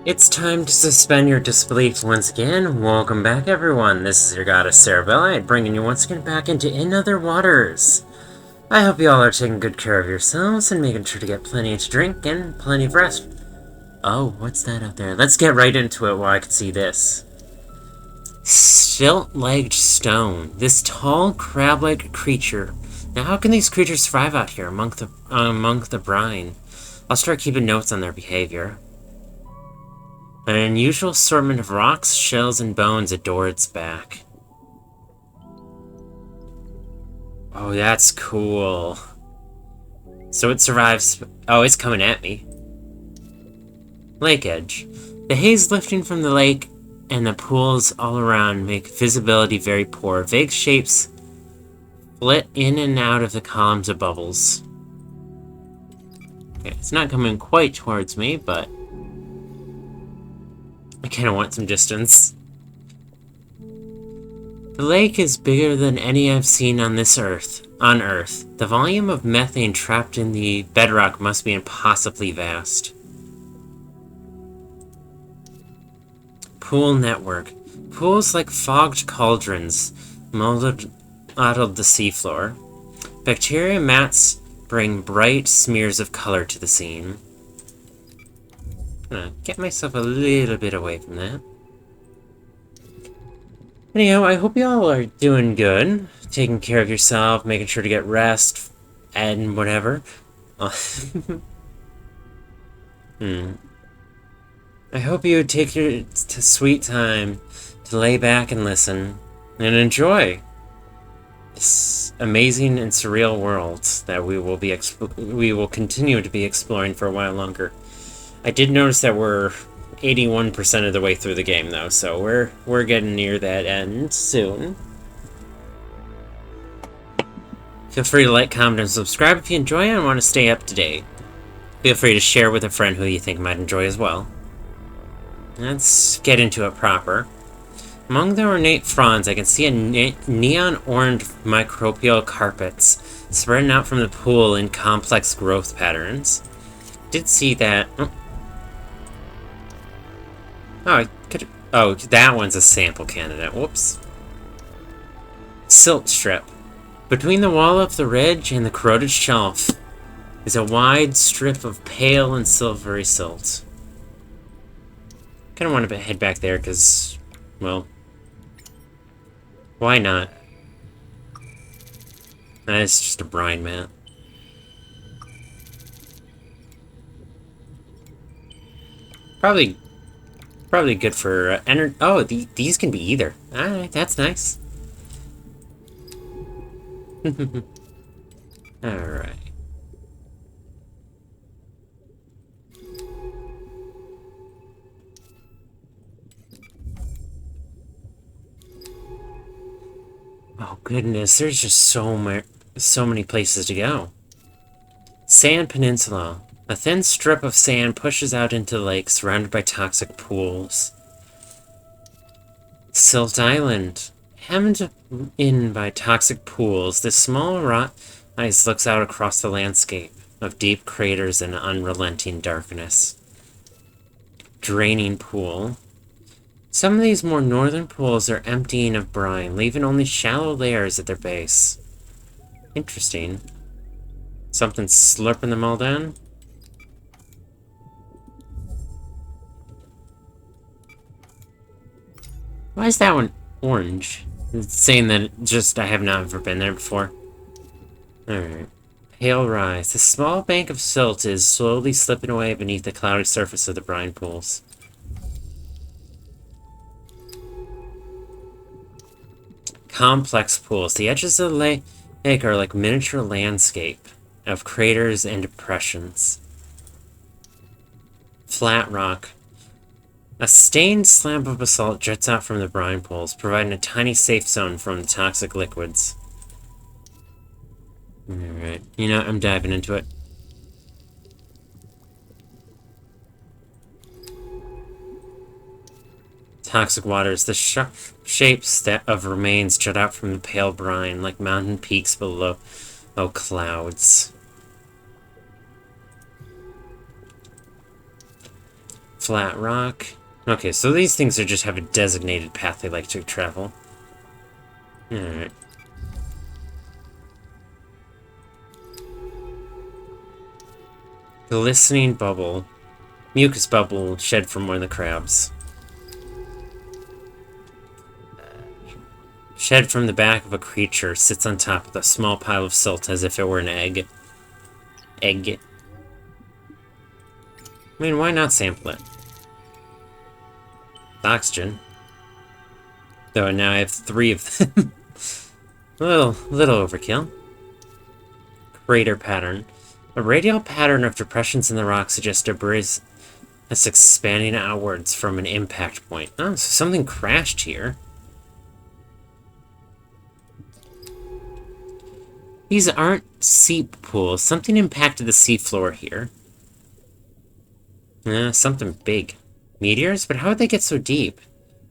It's time to suspend your disbelief once again. Welcome back, everyone. This is your goddess Cerebellite, bringing you once again back into In Other Waters. I hope you all are taking good care of yourselves and making sure to get plenty to drink and plenty of rest. Oh, what's that out there? Let's get right into it while I can see this. Stilt-legged stone. This tall, crab-like creature. Now, how can these creatures survive out here among the brine? I'll start keeping notes on their behavior. An unusual assortment of rocks, shells, and bones adore its back. Oh, that's cool. So it survives... Oh, it's coming at me. Lake edge. The haze lifting from the lake and the pools all around make visibility very poor. Vague shapes flit in and out of the columns of bubbles. Okay, it's not coming quite towards me, but... I kind of want some distance. The lake is bigger than any I've seen on Earth. The volume of methane trapped in the bedrock must be impossibly vast. Pool network. Pools like fogged cauldrons mottled the seafloor. Bacteria mats bring bright smears of color to the scene. Gonna get myself a little bit away from that. Anyhow, I hope you all are doing good, taking care of yourself, making sure to get rest, and whatever. I hope you take your sweet time to lay back and listen and enjoy this amazing and surreal world that we will continue to be exploring for a while longer. I did notice that we're 81% of the way through the game, though, so we're getting near that end soon. Feel free to like, comment, and subscribe if you enjoy and want to stay up to date. Feel free to share with a friend who you think might enjoy as well. Let's get into it proper. Among the ornate fronds, I can see a neon orange microbial carpets spreading out from the pool in complex growth patterns. Did see that... Oh, I could... Oh, that one's a sample candidate. Whoops. Silt strip. Between the wall of the ridge and the corroded shelf is a wide strip of pale and silvery silt. Kind of want to head back there because, well, why not? It's just a brine mat. Probably good for energy. Oh, these can be either. Alright, that's nice. Alright. Oh goodness, there's just so many places to go. Sand Peninsula. A thin strip of sand pushes out into the lake, surrounded by toxic pools. Silt Island. Hemmed in by toxic pools, this small rock ice looks out across the landscape of deep craters and unrelenting darkness. Draining pool. Some of these more northern pools are emptying of brine, leaving only shallow layers at their base. Interesting. Something slurping them all down? Why is that one orange? It's saying that just I have not ever been there before. Alright. Pale rise. The small bank of silt is slowly slipping away beneath the cloudy surface of the brine pools. Complex pools. The edges of the lake are like miniature landscape of craters and depressions. Flat rock. A stained slab of basalt juts out from the brine pools, providing a tiny safe zone from the toxic liquids. Alright, you know, I'm diving into it. Toxic waters. The shapes of remains jut out from the pale brine, like mountain peaks below clouds. Flat rock. Okay, so these things are just have a designated path they like to travel. Alright. Glistening bubble. Mucus bubble shed from one of the crabs. Shed from the back of a creature sits on top of a small pile of silt as if it were an egg. Egg. I mean, why not sample it? Oxygen. Though now I have 3 of them. little overkill. Crater pattern. A radial pattern of depressions in the rock suggests debris that's expanding outwards from an impact point. Oh, so something crashed here. These aren't seep pools. Something impacted the seafloor here. Something big. Meteors? But how would they get so deep?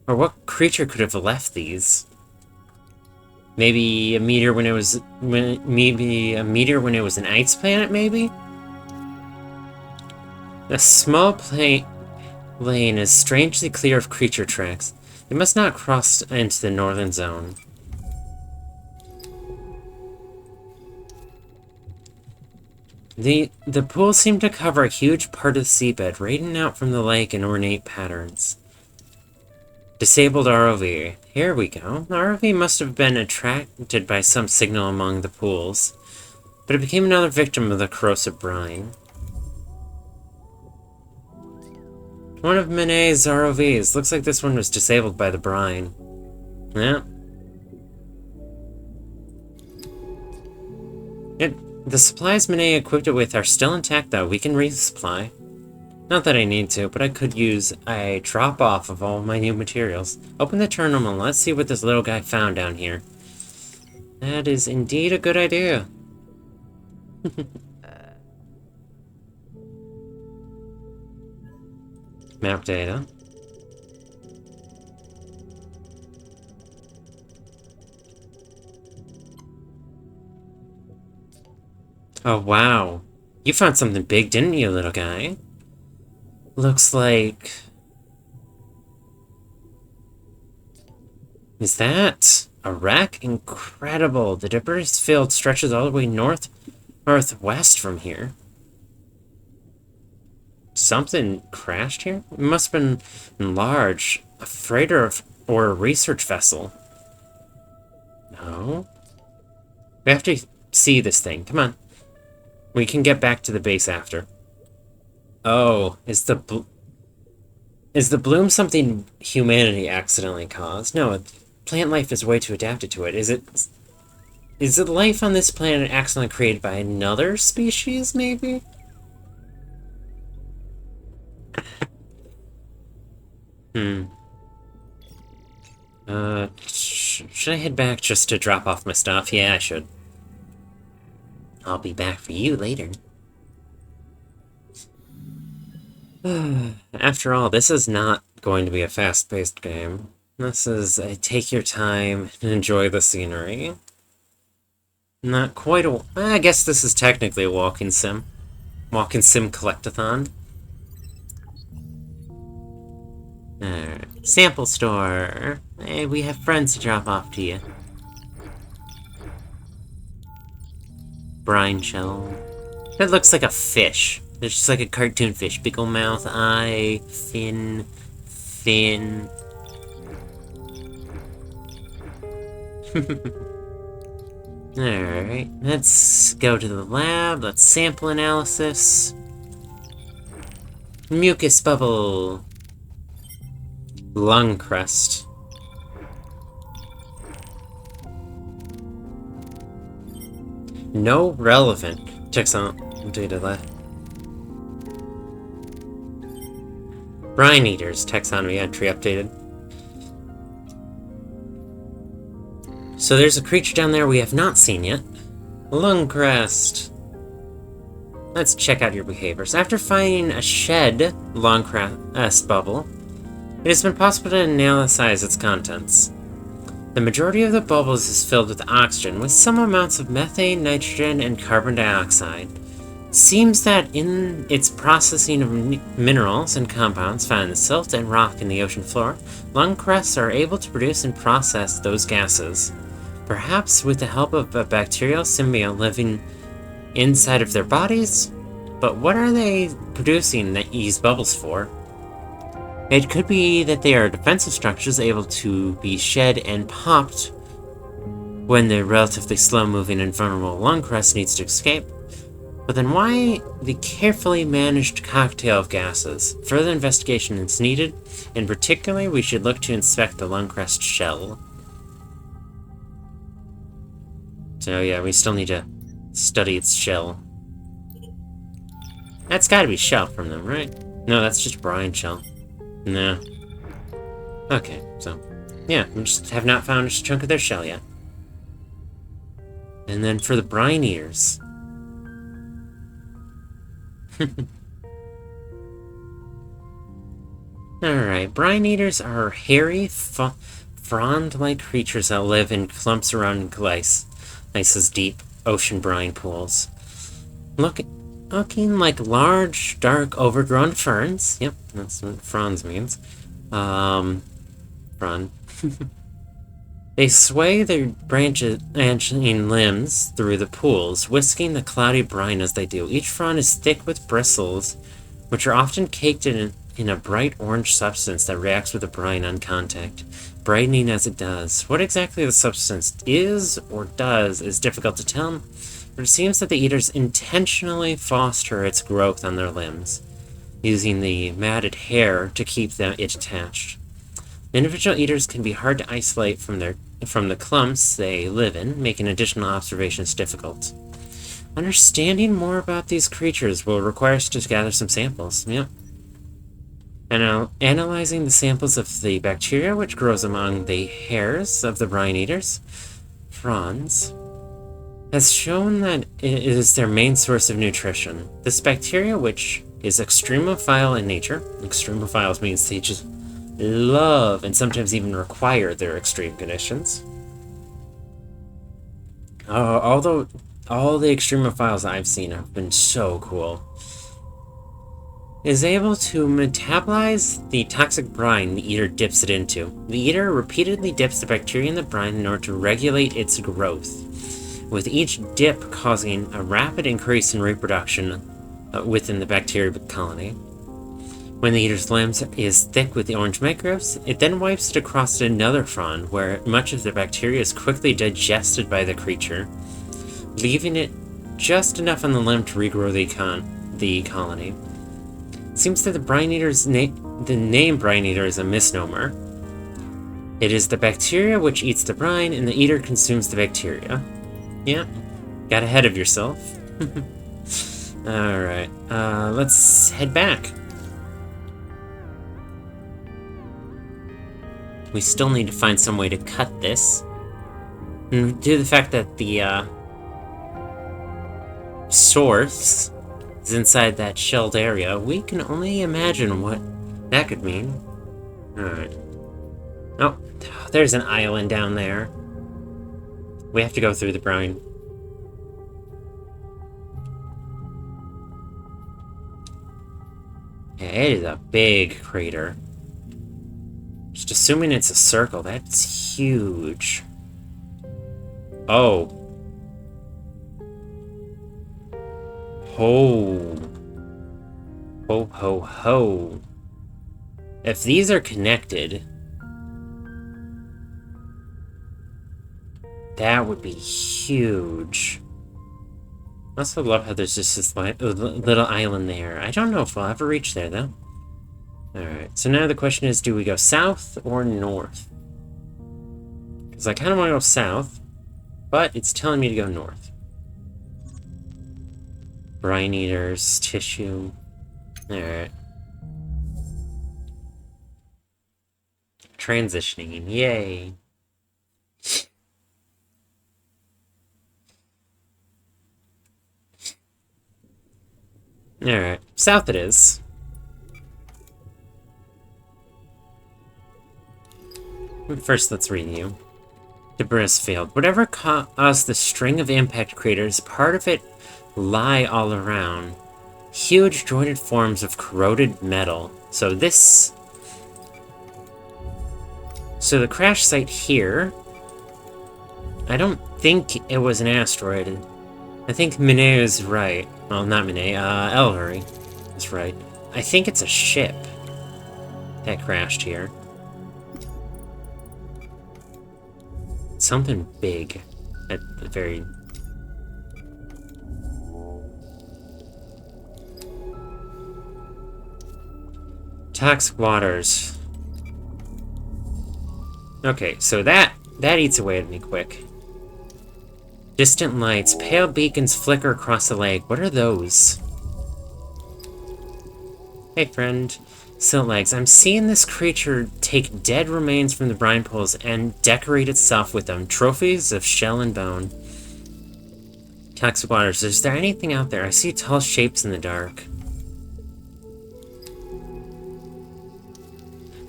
Or what creature could have left these? Maybe a meteor when it was... maybe a meteor when it was an ice planet, maybe? A small lane is strangely clear of creature tracks. They must not cross into the northern zone. The pools seem to cover a huge part of the seabed, radiating out from the lake in ornate patterns. Disabled ROV. Here we go. The ROV must have been attracted by some signal among the pools, but it became another victim of the corrosive brine. One of Manet's ROVs. Looks like this one was disabled by the brine. Yeah. The supplies Manet equipped it with are still intact, though. We can resupply. Not that I need to, but I could use a drop-off of all my new materials. Open the terminal and let's see what this little guy found down here. That is indeed a good idea. Map data. Oh, wow. You found something big, didn't you, little guy? Looks like... Is that a wreck? Incredible. The debris field stretches all the way northwest from here. Something crashed here? It must have been large. A freighter or a research vessel. No? We have to see this thing. Come on. We can get back to the base after. Oh, is the bloom something humanity accidentally caused? No, plant life is way too adapted to it. Is it life on this planet accidentally created by another species, maybe? Should I head back just to drop off my stuff? Yeah, I should. I'll be back for you later. After all, this is not going to be a fast-paced game. This is a take your time and enjoy the scenery. Not quite a... I guess this is technically a walking sim. Walking sim collectathon. Alright. Sample store. Hey, we have friends to drop off to you. Brine shell. That looks like a fish. It's just like a cartoon fish. Big ol' mouth, eye, fin. Alright, let's go to the lab. Let's sample analysis. Mucus bubble. Lung crest. No relevant. Checks on data left. Brine eaters. Taxonomy entry updated. So there's a creature down there we have not seen yet. Lung crest. Let's check out your behaviors. After finding a shed lung crest bubble, it has been possible to analyze its contents. The majority of the bubbles is filled with oxygen, with some amounts of methane, nitrogen, and carbon dioxide. Seems that in its processing of minerals and compounds found in the silt and rock in the ocean floor, lung crests are able to produce and process those gases. Perhaps with the help of a bacterial symbiote living inside of their bodies? But what are they producing these bubbles for? It could be that they are defensive structures able to be shed and popped when the relatively slow-moving and vulnerable lung crest needs to escape. But then why the carefully managed cocktail of gases? Further investigation is needed, and particularly we should look to inspect the lung crest shell. So yeah, we still need to study its shell. That's gotta be shell from them, right? No, that's just brine shell. No. Okay, so yeah, we just have not found a chunk of their shell yet. And then for the brine eaters. Alright, brine eaters are hairy, frond-like creatures that live in clumps around Gliese's deep ocean brine pools. Looking like large, dark, overgrown ferns. Yep, that's what fronds means. Frond. They sway their branching limbs through the pools, whisking the cloudy brine as they do. Each frond is thick with bristles, which are often caked in a bright orange substance that reacts with the brine on contact, brightening as it does. What exactly the substance is or does is difficult to tell, but it seems that the eaters intentionally foster its growth on their limbs, using the matted hair to keep it attached. Individual eaters can be hard to isolate from the clumps they live in, making additional observations difficult. Understanding more about these creatures will require us to gather some samples. Yep. And analyzing the samples of the bacteria which grows among the hairs of the brine eaters, fronds, has shown that it is their main source of nutrition. This bacteria, which is extremophile in nature, extremophiles means they just love and sometimes even require their extreme conditions. Although all the extremophiles I've seen have been so cool. Is able to metabolize the toxic brine the eater dips it into. The eater repeatedly dips the bacteria in the brine in order to regulate its growth, with each dip causing a rapid increase in reproduction within the bacteria colony. When the eater's limbs is thick with the orange microbes, it then wipes it across another frond, where much of the bacteria is quickly digested by the creature, leaving it just enough on the limb to regrow the colony. It seems that the name brine eater is a misnomer. It is the bacteria which eats the brine, and the eater consumes the bacteria. Yeah, got ahead of yourself. Alright, let's head back. We still need to find some way to cut this. And due to the fact that the source is inside that shelled area, we can only imagine what that could mean. Alright. Oh, there's an island down there. We have to go through the brine. Yeah, it is a big crater. Just assuming it's a circle, that's huge. Oh. Ho. Ho, ho, ho. If these are connected, that would be huge. I also love how there's just this little island there. I don't know if we'll ever reach there, though. Alright, so now the question is, do we go south or north? Because I kind of want to go south, but it's telling me to go north. Brine eaters, tissue. Alright. Transitioning, yay! Alright, south it is. First, let's review. Debris field. Whatever caused the string of impact craters, part of it lie all around. Huge jointed forms of corroded metal. So the crash site here, I don't think it was an asteroid. I think Mineo is right. Well, not Mineo, Ellery is right. I think it's a ship that crashed here. Something big at the very... Toxic waters. Okay, so that eats away at me quick. Distant lights. Pale beacons flicker across the lake. What are those? Hey, friend. Silt legs. I'm seeing this creature take dead remains from the brine pools and decorate itself with them. Trophies of shell and bone. Toxic waters. Is there anything out there? I see tall shapes in the dark.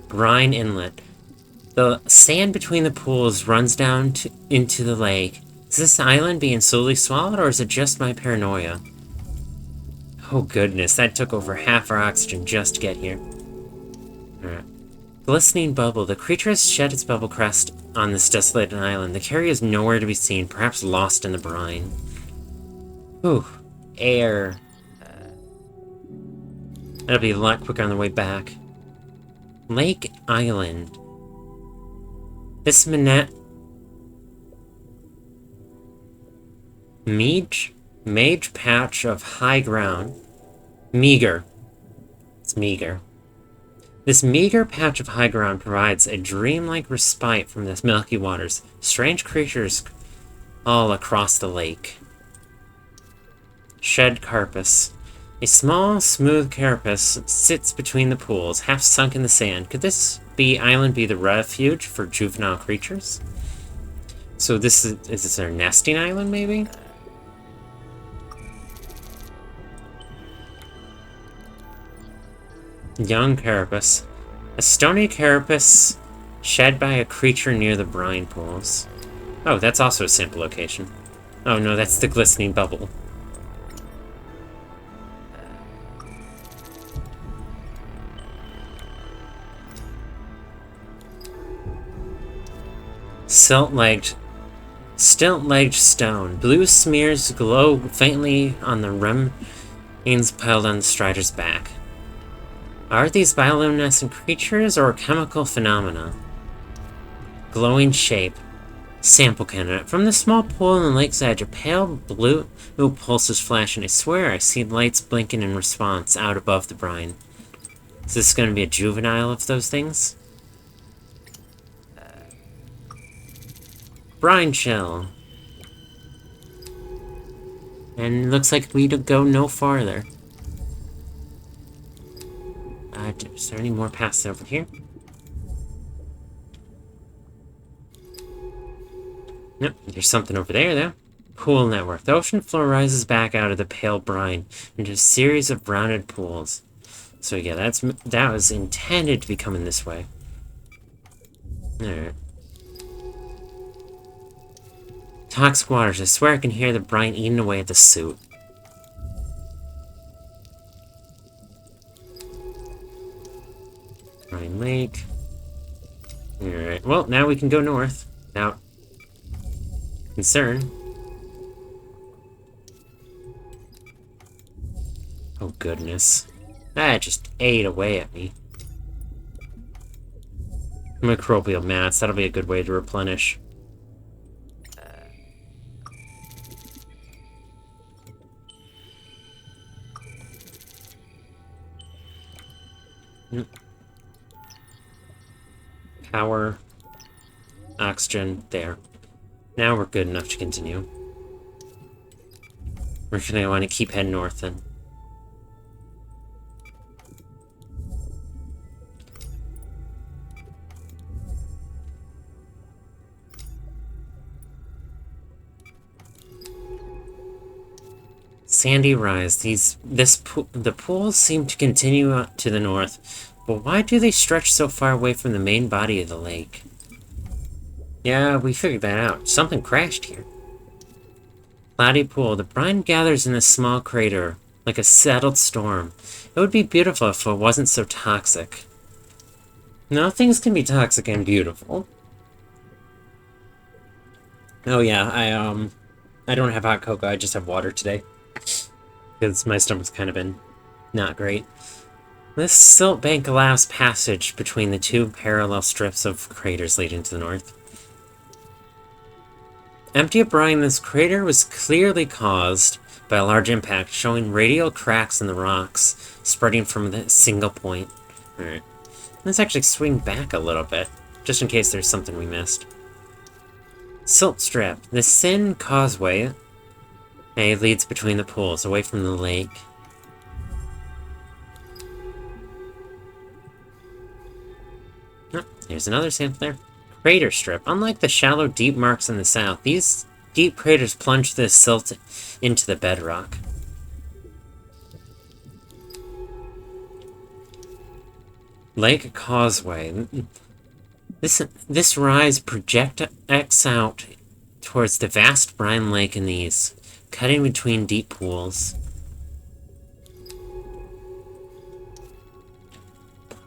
Brine inlet. The sand between the pools runs down into the lake. Is this island being slowly swallowed, or is it just my paranoia? Oh goodness, that took over half our oxygen just to get here. Alright. Glistening bubble. The creature has shed its bubble crest on this desolated island. The carrier is nowhere to be seen, perhaps lost in the brine. Whew. Air. That'll be a lot quicker on the way back. Lake Island. This Mage patch of high ground. Meager. It's meager. This meager patch of high ground provides a dreamlike respite from the milky waters. Strange creatures all across the lake. Shed carapace. A small, smooth carapace sits between the pools, half sunk in the sand. Could this island be the refuge for juvenile creatures? So is this their nesting island, maybe? Young carapace. A stony carapace shed by a creature near the brine pools. Oh, that's also a sample location. Oh no, that's the glistening bubble. Stilt-legged stone. Blue smears glow faintly on the remains piled on the strider's back. Are these bioluminescent creatures or chemical phenomena? Glowing shape. Sample candidate. From the small pool on the lake's edge, a pale blue pulse is flashing. I swear I see lights blinking in response out above the brine. Is this going to be a juvenile of those things? Brine shell. And looks like we go no farther. Is there any more paths over here? Nope, there's something over there, though. Pool network. The ocean floor rises back out of the pale brine into a series of rounded pools. So yeah, that was intended to be coming this way. Alright. Toxic waters. I swear I can hear the brine eating away at the suit. Brine Lake. Alright, well, now we can go north. Without concern. Oh, goodness. That just ate away at me. Microbial mats. That'll be a good way to replenish. Power, oxygen, there. Now we're good enough to continue. We're gonna want to keep heading north then. Sandy rise. The pools seem to continue out to the north. But why do they stretch so far away from the main body of the lake? Yeah, we figured that out. Something crashed here. cloudy pool. The brine gathers in a small crater, like a settled storm. It would be beautiful if it wasn't so toxic. No, things can be toxic and beautiful. Oh yeah, I don't have hot cocoa, I just have water today. Because my stomach's kind of been not great. This silt bank allows passage between the two parallel strips of craters leading to the north. Empty of brine, this crater was clearly caused by a large impact, showing radial cracks in the rocks, spreading from a single point. Alright. Let's actually swing back a little bit, just in case there's something we missed. Silt strip. The Sin Causeway leads between the pools, away from the lake. Oh, here's another sample there. Crater strip. Unlike the shallow, deep marks in the south, these deep craters plunge the silt into the bedrock. Lake Causeway. This rise projects out towards the vast brine lake in the east, cutting between deep pools.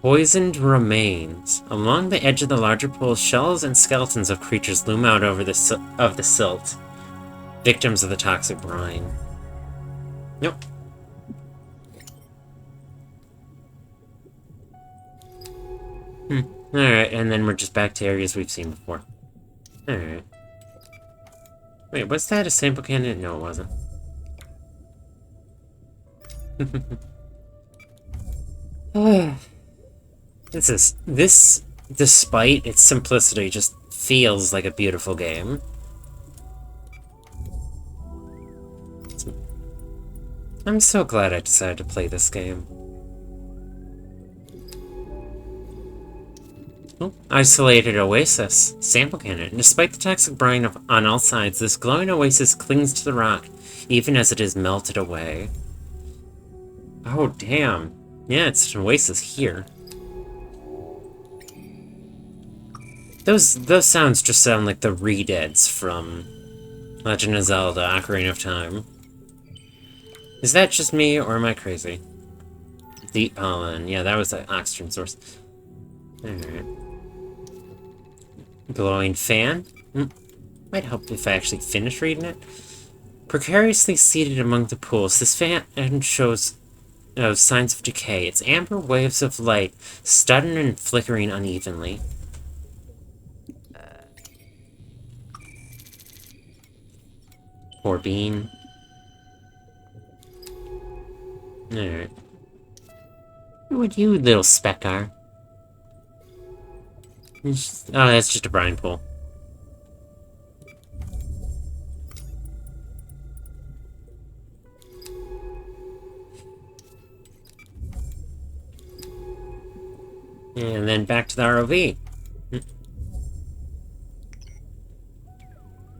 Poisoned remains. Along the edge of the larger pools, shells and skeletons of creatures loom out over the silt, victims of the toxic brine. Nope. Alright, and then we're just back to areas we've seen before. Alright. Wait, was that a sample candidate? No, it wasn't. This, despite its simplicity, just feels like a beautiful game. I'm so glad I decided to play this game. Oh, isolated oasis. Sample candidate. Despite the toxic brine on all sides, this glowing oasis clings to the rock, even as it is melted away. Oh, damn. Yeah, it's an oasis here. Those sounds just sound like the re-deads from Legend of Zelda: Ocarina of Time. Is that just me, or am I crazy? Deep pollen. Yeah, that was the oxygen source. Alright. Glowing fan? Might help if I actually finish reading it. Precariously seated among the pools, this fan shows signs of decay. Its amber waves of light studding and flickering unevenly. Poor bean. Alright. What you little speck are? Oh, that's just a brine pool. And then back to the ROV.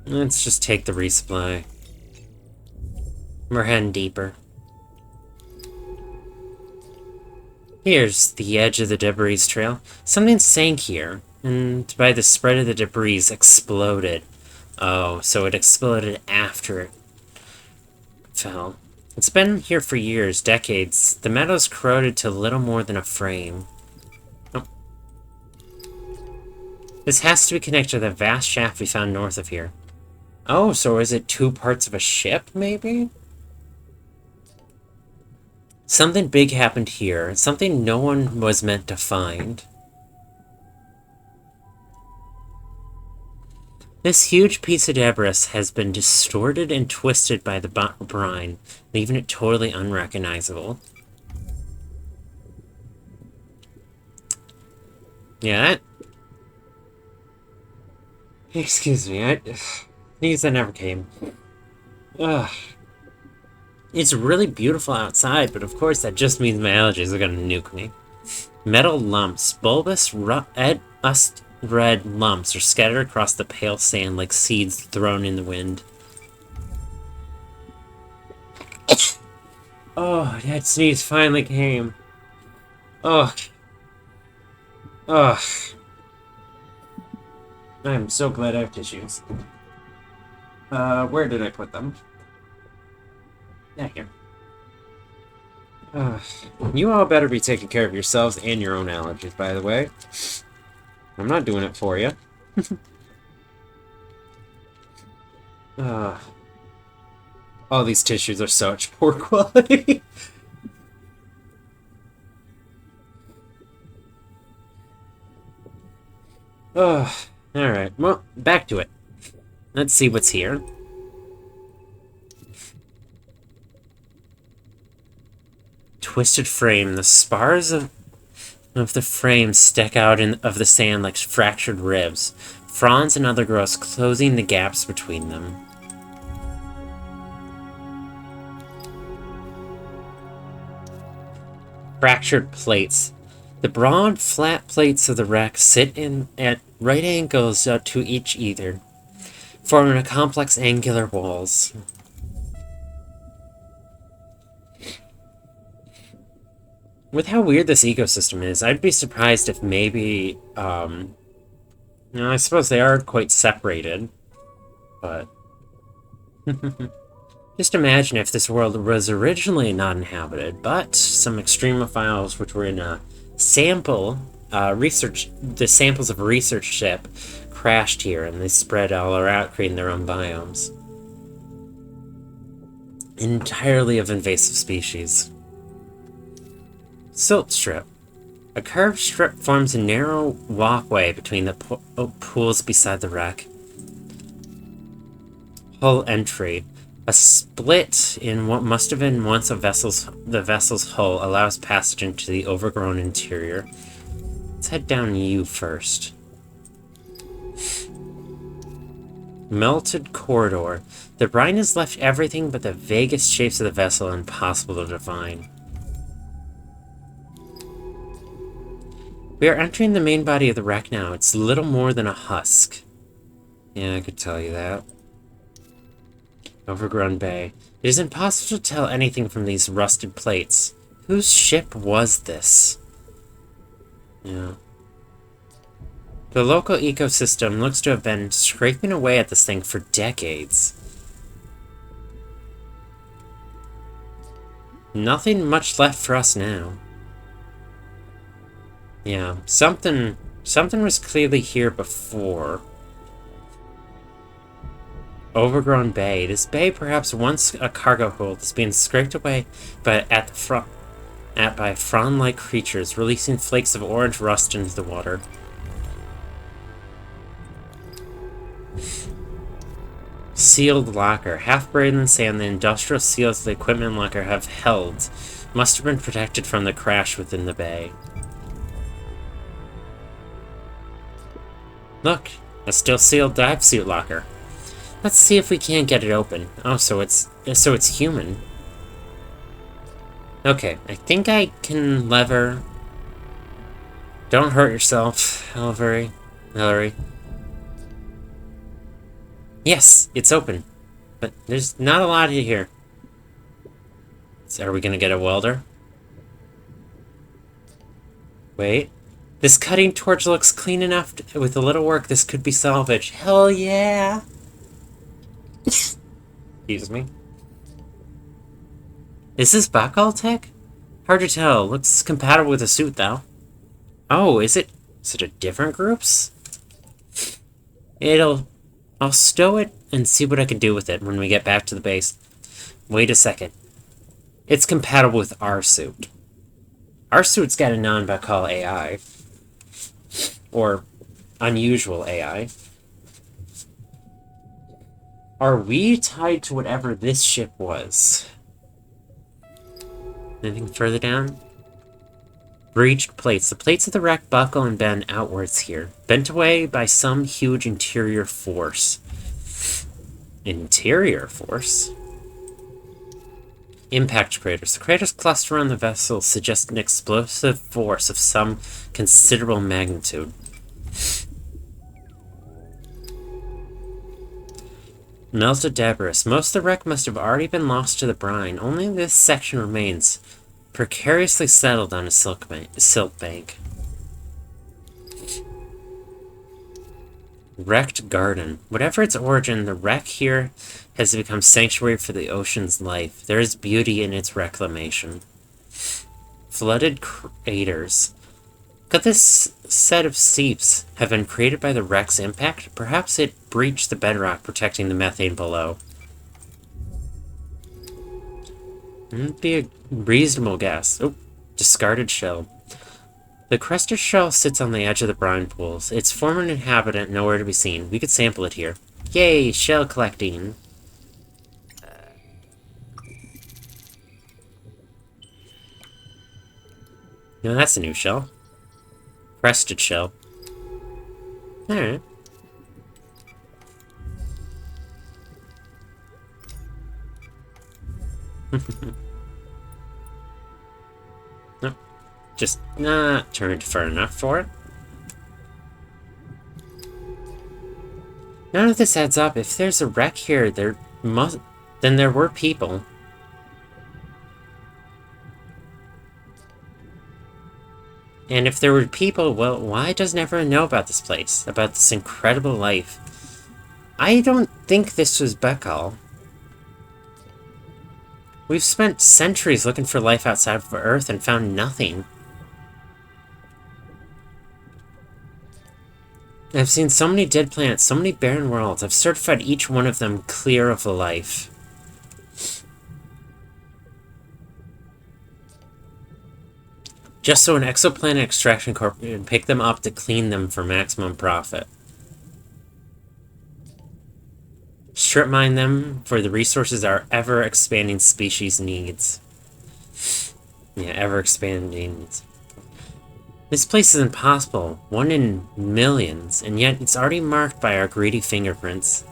Let's just take the resupply. We're heading deeper. Here's the edge of the debris trail. Something sank here, and by the spread of the debris, exploded. Oh, so it exploded after it fell. It's been here for years, decades. The metal's corroded to little more than a frame. Oh. This has to be connected to the vast shaft we found north of here. Oh, so is it two parts of a ship, maybe? Something big happened here. Something no one was meant to find. This huge piece of debris has been distorted and twisted by the brine, leaving it totally unrecognizable. Yeah, that... Excuse me, these that never came. Ugh. It's really beautiful outside, but of course that just means my allergies are gonna nuke me. Metal lumps. Bulbous, red lumps are scattered across the pale sand like seeds thrown in the wind. Oh, that sneeze finally came. Ugh. Ugh. I'm so glad I have tissues. Where did I put them? Yeah, here. Uh, you all better be taking care of yourselves and your own allergies, by the way. I'm not doing it for you. uh, all these tissues are such poor quality. Alright, well, back to it. Let's see what's here. Twisted frame. The spars of the frame stick out of the sand like fractured ribs. Fronds and other growths closing the gaps between them. Fractured plates. The broad, flat plates of the wreck sit in at right angles to each other, forming a complex angular walls. With how weird this ecosystem is, I'd be surprised if maybe, I suppose they are quite separated, but... Just imagine if this world was originally not inhabited, but some extremophiles which were in a the samples of a research ship crashed here, and they spread all around, creating their own biomes. Entirely of invasive species. Silt strip. A curved strip forms a narrow walkway between the pools beside the wreck. Hull entry. A split in what must have been once the vessel's hull allows passage into the overgrown interior. Let's head down you first. Melted corridor. The brine has left everything but the vaguest shapes of the vessel impossible to define. We are entering the main body of the wreck now. It's little more than a husk. Yeah, I could tell you that. Overgrown bay. It is impossible to tell anything from these rusted plates. Whose ship was this? Yeah. The local ecosystem looks to have been scraping away at this thing for decades. Nothing much left for us now. Yeah, something was clearly here before. Overgrown bay. This bay, perhaps once a cargo hold, is being scraped away by frond-like creatures, releasing flakes of orange rust into the water. Sealed locker. Half buried in sand, the industrial seals the equipment locker have held must have been protected from the crash within the bay. Look, a still sealed dive suit locker. Let's see if we can't get it open. Oh, so it's human. Okay, I think I can lever. Don't hurt yourself, Hillary. Yes, it's open. But there's not a lot here. So are we gonna get a welder? Wait. This cutting torch looks clean enough with a little work this could be salvaged. Hell yeah! Excuse me. Is this Bakal tech? Hard to tell. Looks compatible with the suit, though. Oh, is it a different group's? I'll stow it and see what I can do with it when we get back to the base. Wait a second. It's compatible with our suit. Our suit's got a non-Bakal AI. Or unusual AI. Are we tied to whatever this ship was? Anything further down? Breached plates. The plates of the wreck buckle and bend outwards here, bent away by some huge interior force. Interior force? Impact craters. The craters cluster around the vessel suggest an explosive force of some considerable magnitude. Melted debris. Most of the wreck must have already been lost to the brine. Only this section remains, precariously settled on a silt bank. Wrecked garden. Whatever its origin, the wreck here has become sanctuary for the ocean's life. There is beauty in its reclamation. Flooded craters. Could this set of seeps have been created by the wreck's impact? Perhaps it breached the bedrock, protecting the methane below. That'd be a reasonable guess. Oh, discarded shell. The crested shell sits on the edge of the brine pools. Its former inhabitant nowhere to be seen. We could sample it here. Yay, shell collecting. No, that's a new shell. Crested shell. Alright. Nope. Just not turned far enough for it. None of this adds up. If there's a wreck here, then there were people. And if there were people, well, why doesn't everyone know about this place? About this incredible life? I don't think this was Bekal. We've spent centuries looking for life outside of Earth and found nothing. I've seen so many dead planets, so many barren worlds. I've certified each one of them clear of life. Just so an exoplanet extraction corp can pick them up to clean them for maximum profit. Strip mine them for the resources our ever-expanding species needs. Yeah, ever-expanding. This place is impossible. 1 in millions, and yet it's already marked by our greedy fingerprints.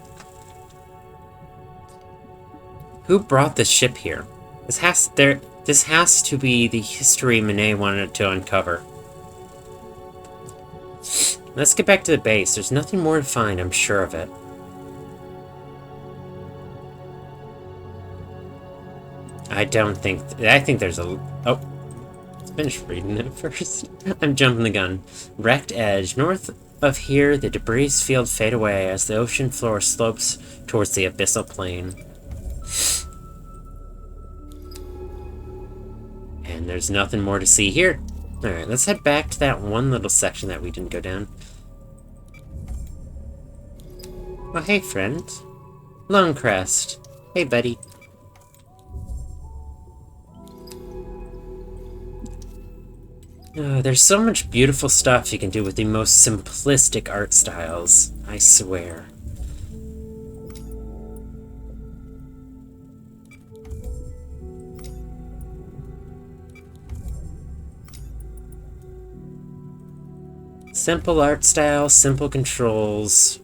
Who brought this ship here? This has to be the history Monet wanted to uncover. Let's get back to the base. There's nothing more to find, I'm sure of it. I think there's a... Oh. Let's finish reading it first. I'm jumping the gun. Wrecked edge. North of here, the debris field fade away as the ocean floor slopes towards the abyssal plain. And there's nothing more to see here. Alright, let's head back to that one little section that we didn't go down. Oh, hey, friend. Longcrest. Hey, buddy. There's so much beautiful stuff you can do with the most simplistic art styles, I swear. Simple art style, simple controls,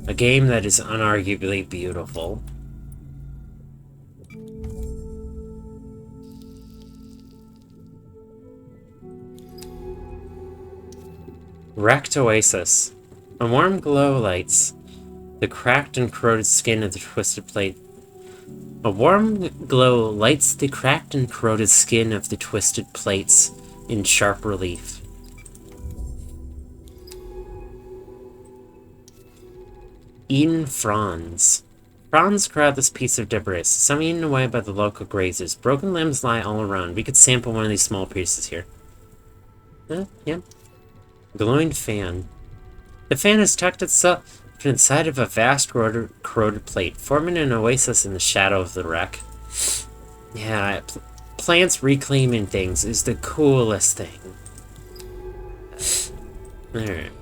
a game that is unarguably beautiful. Wrecked oasis. A warm glow lights the cracked and corroded skin of the twisted plate. A warm glow lights the cracked and corroded skin of the twisted plates in sharp relief. Eaten fronds. Fronds crowd this piece of debris, some eaten away by the local grazers. Broken limbs lie all around. We could sample one of these small pieces here. Yeah. Glowing fan. The fan has tucked itself to the side of a vast corroded plate, forming an oasis in the shadow of the wreck. Yeah, plants reclaiming things is the coolest thing. Alright.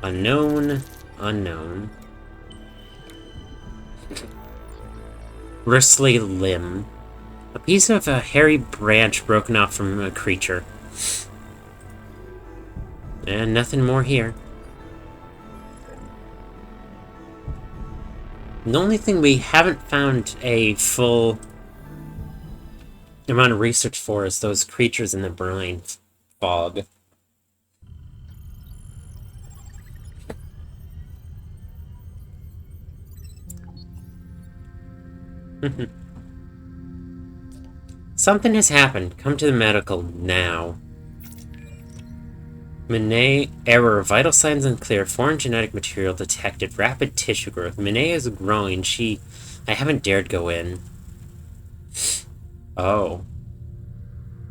Unknown. Bristly limb. A piece of a hairy branch broken off from a creature. And nothing more here. The only thing we haven't found a full amount of research for is those creatures in the brine fog. Something has happened. Come to the medical now. Minay error. Vital signs unclear. Foreign genetic material detected. Rapid tissue growth. Minay is growing. I haven't dared go in. Oh.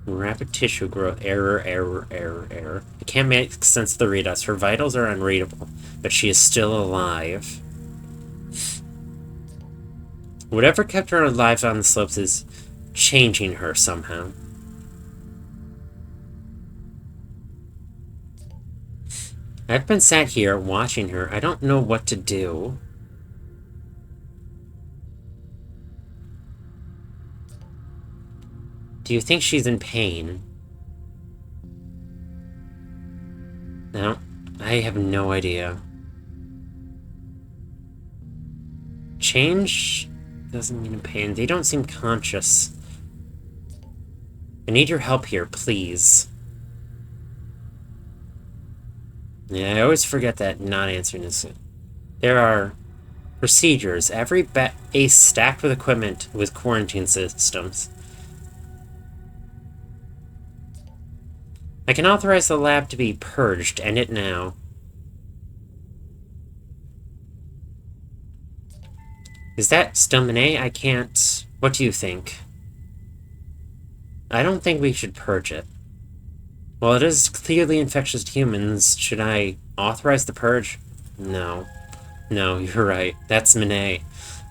Rapid tissue growth. Error. I can't make sense of the readouts. Her vitals are unreadable, but she is still alive. Whatever kept her alive on the slopes is changing her somehow. I've been sat here watching her. I don't know what to do. Do you think she's in pain? No, I have no idea. Change doesn't mean in pain. They don't seem conscious. I need your help here, please. Yeah, I always forget that not answering is... There are procedures. Every base stacked with equipment with quarantine systems. I can authorize the lab to be purged. End it now. Is that still Minay? I can't... What do you think? I don't think we should purge it. Well, it is clearly infectious to humans. Should I authorize the purge? No. No, you're right. That's Minay.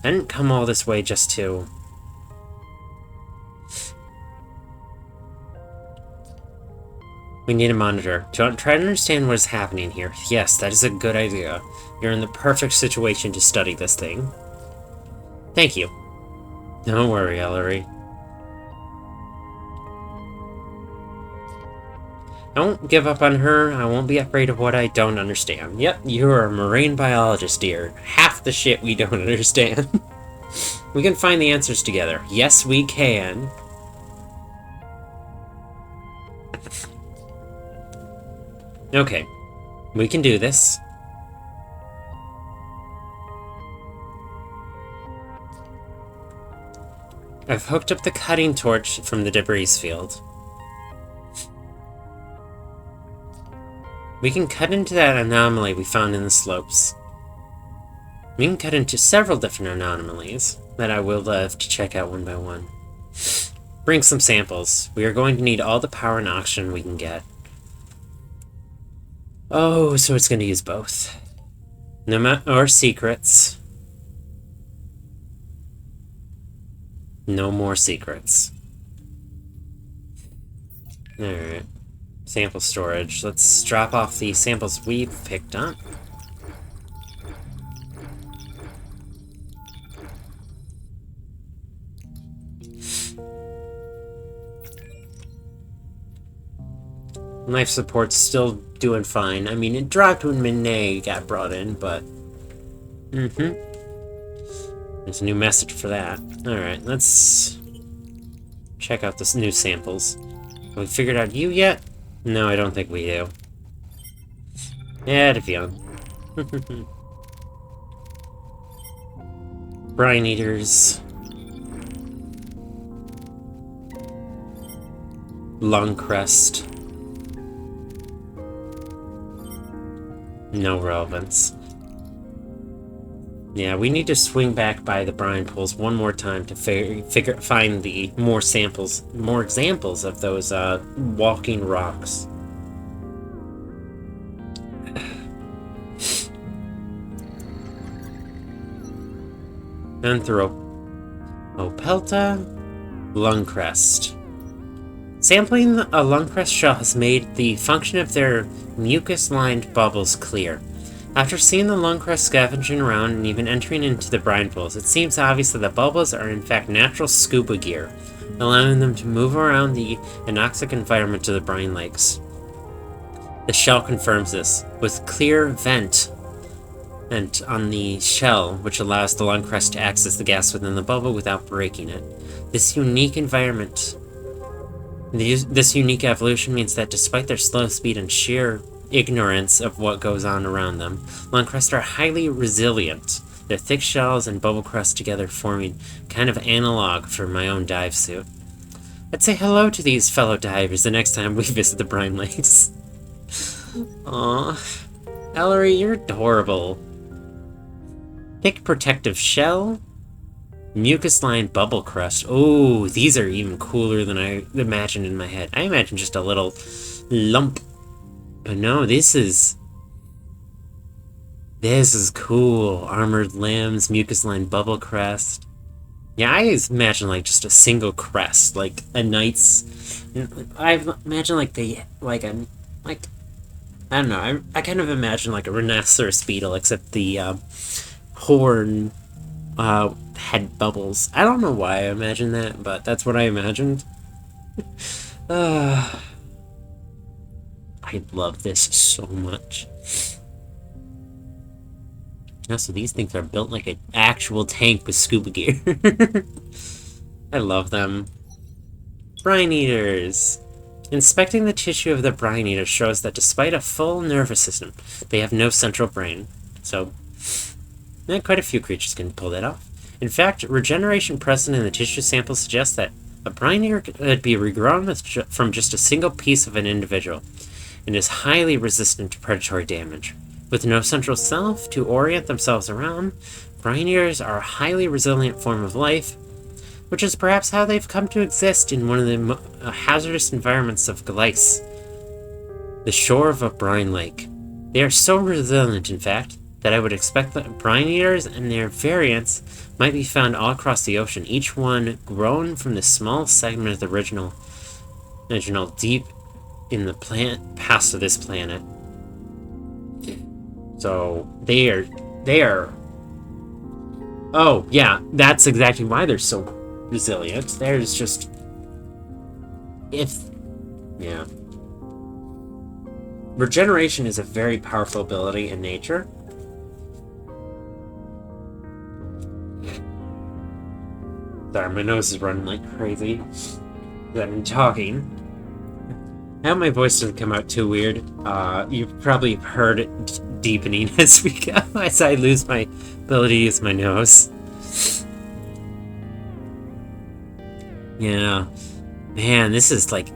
I didn't come all this way just to... We need a monitor. Try to understand what is happening here. Yes, that is a good idea. You're in the perfect situation to study this thing. Thank you. Don't worry, Ellery. I won't give up on her. I won't be afraid of what I don't understand. Yep, you're a marine biologist, dear. Half the shit we don't understand. We can find the answers together. Yes, we can. Okay, we can do this. I've hooked up the cutting torch from the debris field. We can cut into that anomaly we found in the slopes. We can cut into several different anomalies that I will love to check out one by one. Bring some samples. We are going to need all the power and oxygen we can get. Oh, so it's going to use both. No more secrets. No more secrets. Alright. Sample storage. Let's drop off the samples we've picked up. Life support's still doing fine. I mean, it dropped when Minay got brought in, but... There's a new message for that. Alright, let's... check out the new samples. Have we figured out you yet? No, I don't think we do. Yeah, to be young. Brine eaters. Lung crest. No relevance. Yeah, we need to swing back by the brine pools one more time to find the more examples of those walking rocks. Anthropopelta lungcrest. Sampling a lungcrest shell has made the function of their mucus-lined bubbles clear. After seeing the lungcrest scavenging around and even entering into the brine pools, it seems obvious that the bubbles are in fact natural scuba gear, allowing them to move around the anoxic environment of the brine lakes. The shell confirms this, with clear vent on the shell, which allows the lungcrest to access the gas within the bubble without breaking it. This unique evolution means that despite their slow speed and sheer ignorance of what goes on around them, lungcrests are highly resilient. Their thick shells and bubble crust together forming kind of analog for my own dive suit. I'd say hello to these fellow divers the next time we visit the brine lakes. Aw. Ellery, you're adorable. Thick protective shell. Mucus-lined bubble crust. Oh, these are even cooler than I imagined in my head. I imagined just a little lump. But no, this is cool. Armored limbs, mucus-lined bubble crest. Yeah, I imagine like just a single crest, like a knight's. I imagine like like I don't know. I kind of imagine like a rhinoceros beetle, except the horn head bubbles. I don't know why I imagine that, but that's what I imagined. I love this so much. Oh, so these things are built like an actual tank with scuba gear. I love them. Brine eaters. Inspecting the tissue of the brine eater shows that despite a full nervous system, they have no central brain. So, quite a few creatures can pull that off. In fact, regeneration present in the tissue sample suggests that a brine eater could be regrown from just a single piece of an individual, and is highly resistant to predatory damage. With no central self to orient themselves around, brine eaters are a highly resilient form of life, which is perhaps how they've come to exist in one of the hazardous environments of Gliese, the shore of a brine lake. They are so resilient, in fact, that I would expect that brine eaters and their variants might be found all across the ocean, each one grown from the small segment of the original deep in the past of this planet. So they are. Oh yeah, that's exactly why they're so resilient. There's just yeah. Regeneration is a very powerful ability in nature. Sorry, my nose is running like crazy. I've been talking. I hope my voice doesn't come out too weird. You've probably heard it deepening as we go, as I lose my ability to use my nose. Yeah. Man, this is like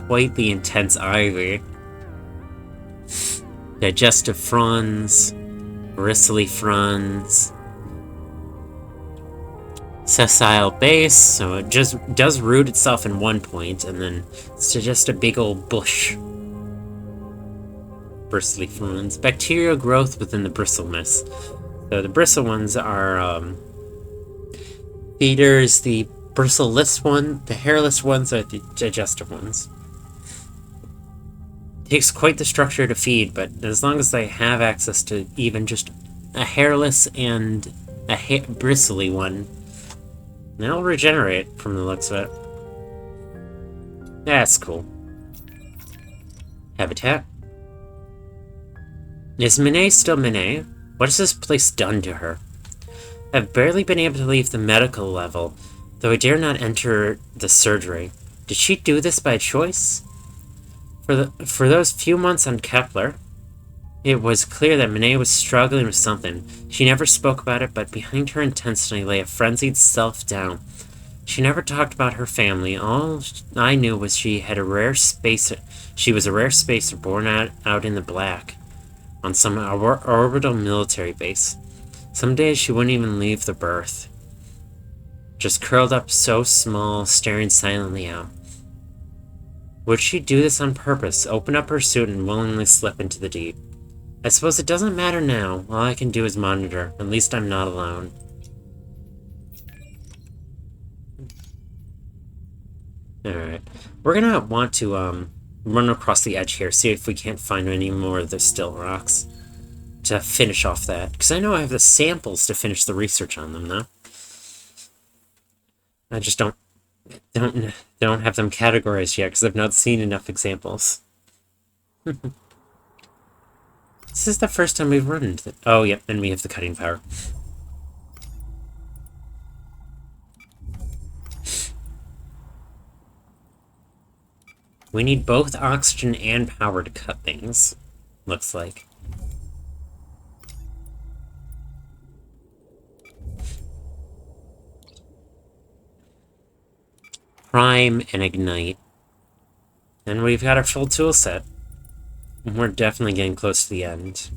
quite the intense ivy. Digestive fronds, bristly fronds, sessile base, so it just does root itself in one point, and then it's just a big old bush. Bristly fronds. Bacterial growth within the bristleness. So the bristle ones are feeders, the bristleless one, the hairless ones are the digestive ones. It takes quite the structure to feed, but as long as they have access to even just a hairless and a bristly one, they'll regenerate from the looks of it. That's cool. Habitat. Is Minnie still Minnie? What has this place done to her? I've barely been able to leave the medical level, though I dare not enter the surgery. Did she do this by choice? For those few months on Kepler, it was clear that Minnie was struggling with something. She never spoke about it, but behind her intensity lay a frenzied self-doubt. She never talked about her family. All I knew was she was a rare spacer born out in the black, on some orbital military base. Some days she wouldn't even leave the berth, just curled up so small, staring silently out. Would she do this on purpose, open up her suit and willingly slip into the deep? I suppose it doesn't matter now. All I can do is monitor. At least I'm not alone. Alright. We're gonna want to run across the edge here, see if we can't find any more of the still rocks to finish off that. Because I know I have the samples to finish the research on them, though. I just don't have them categorized yet, because I've not seen enough examples. This is the first time we've run into it. Oh, yep, and we have the cutting power. We need both oxygen and power to cut things, looks like. Prime and ignite. And we've got our full tool set. We're definitely getting close to the end.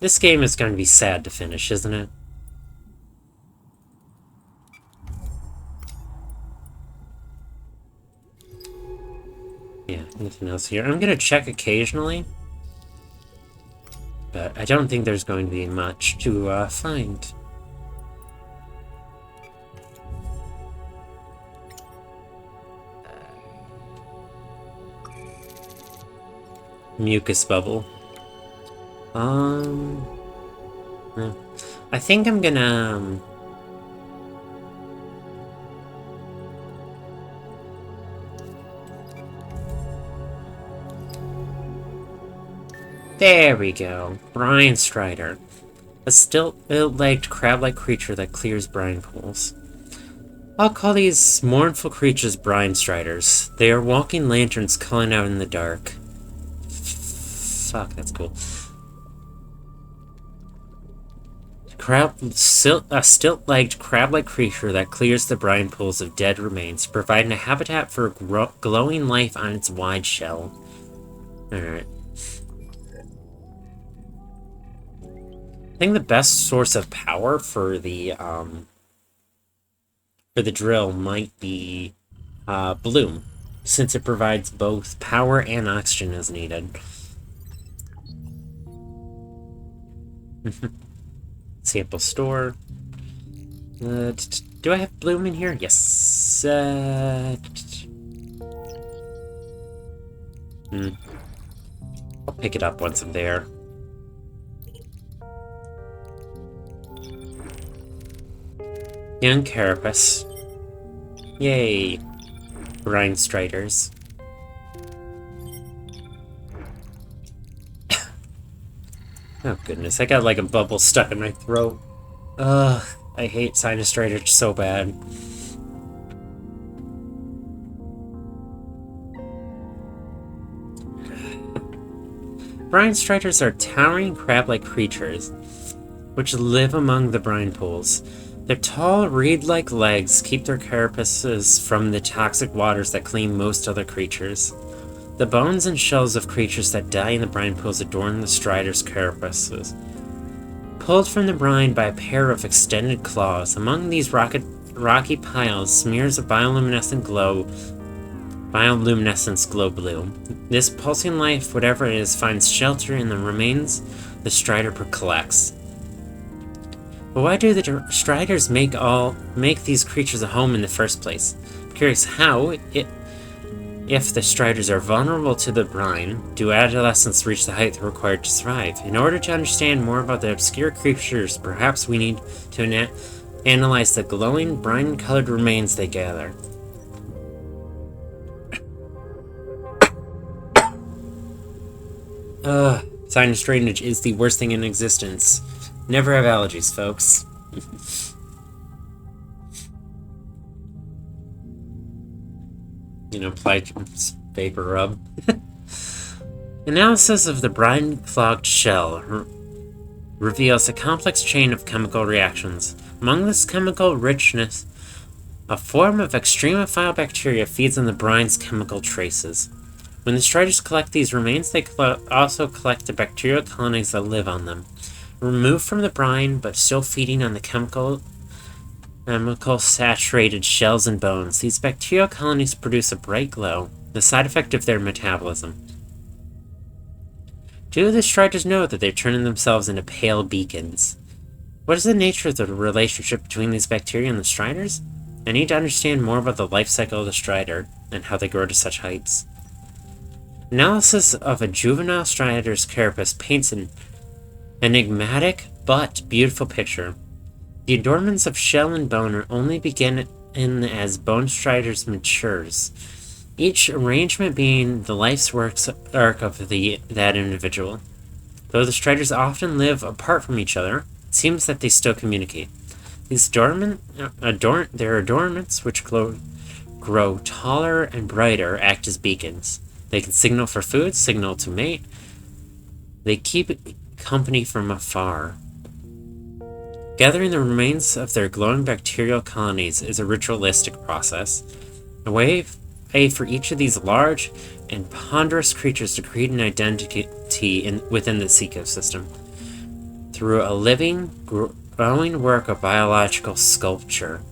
This game is going to be sad to finish, isn't it? Yeah, nothing else here. I'm going to check occasionally, but I don't think there's going to be much to find. Mucus bubble. I think I'm gonna... There we go. Brine strider. A stilt-legged crab-like creature that clears brine pools. I'll call these mournful creatures brine striders. They are walking lanterns calling out in the dark. Fuck, that's cool. A stilt-legged crab-like creature that clears the brine pools of dead remains, providing a habitat for glowing life on its wide shell. Alright. I think the best source of power for the drill might be bloom, since it provides both power and oxygen as needed. Sample store. Do I have bloom in here? Yes. I'll pick it up once I'm there. Young carapace. Yay. Brine striders. Oh goodness, I got like a bubble stuck in my throat. Ugh, I hate sinustriders so bad. Brine striders are towering crab-like creatures, which live among the brine pools. Their tall, reed-like legs keep their carapaces from the toxic waters that claim most other creatures. The bones and shells of creatures that die in the brine pools adorn the strider's carapaces. Pulled from the brine by a pair of extended claws, among these rocky piles, smears of bioluminescence glow blue. This pulsing life, whatever it is, finds shelter in the remains the strider collects. But why do the striders make these creatures a home in the first place? I'm curious how, if the striders are vulnerable to the brine, do adolescents reach the height required to survive? In order to understand more about the obscure creatures, perhaps we need to analyze the glowing, brine-colored remains they gather. Sinus drainage is the worst thing in existence. Never have allergies, folks. Apply vapor rub. Analysis of the brine-clogged shell reveals a complex chain of chemical reactions. Among this chemical richness, a form of extremophile bacteria feeds on the brine's chemical traces. When the striders collect these remains, they also collect the bacterial colonies that live on them. Removed from the brine, but still feeding on the chemical-saturated shells and bones, these bacterial colonies produce a bright glow, the side effect of their metabolism. Do the striders know that they're turning themselves into pale beacons? What is the nature of the relationship between these bacteria and the striders? I need to understand more about the life cycle of the strider, and how they grow to such heights. Analysis of a juvenile strider's carapace paints an enigmatic but beautiful picture. The adornments of shell and bone only begin as bone striders matures, each arrangement being the life's arc of that individual. Though the striders often live apart from each other, it seems that they still communicate. These their adornments, which grow taller and brighter, act as beacons. They can signal for food, signal to mate. They keep company from afar. Gathering the remains of their glowing bacterial colonies is a ritualistic process, a way way for each of these large and ponderous creatures to create an identity within this ecosystem. Through a living, growing work of biological sculpture.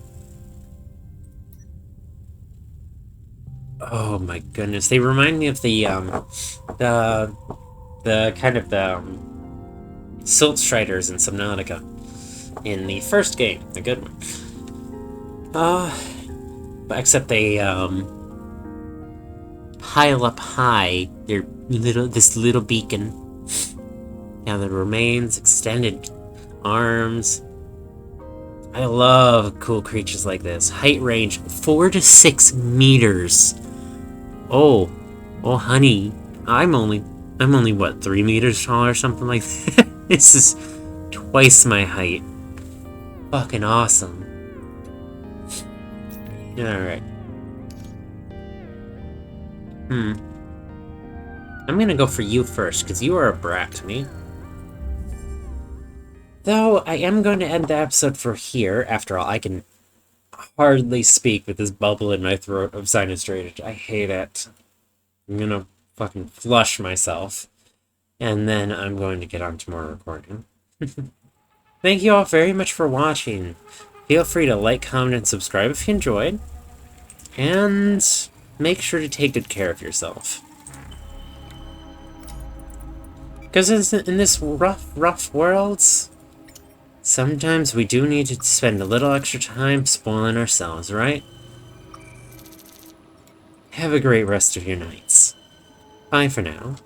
Oh my goodness, they remind me of the kind of the Silt Striders in Subnautica in the first game, the good one. Except they pile up high this little beacon. Now the remains, extended arms. I love cool creatures like this. Height range 4 to 6 meters. Oh, honey, I'm only what, 3 meters tall or something like that. This is twice my height. Fucking awesome. Alright. I'm gonna go for you first, because you are a brat to me. Though, I am going to end the episode for here. After all, I can hardly speak with this bubble in my throat of sinus drainage. I hate it. I'm gonna fucking flush myself. And then I'm going to get on to more recording. Thank you all very much for watching. Feel free to like, comment, and subscribe if you enjoyed. And make sure to take good care of yourself. Because in this rough world, sometimes we do need to spend a little extra time spoiling ourselves, right? Have a great rest of your nights. Bye for now.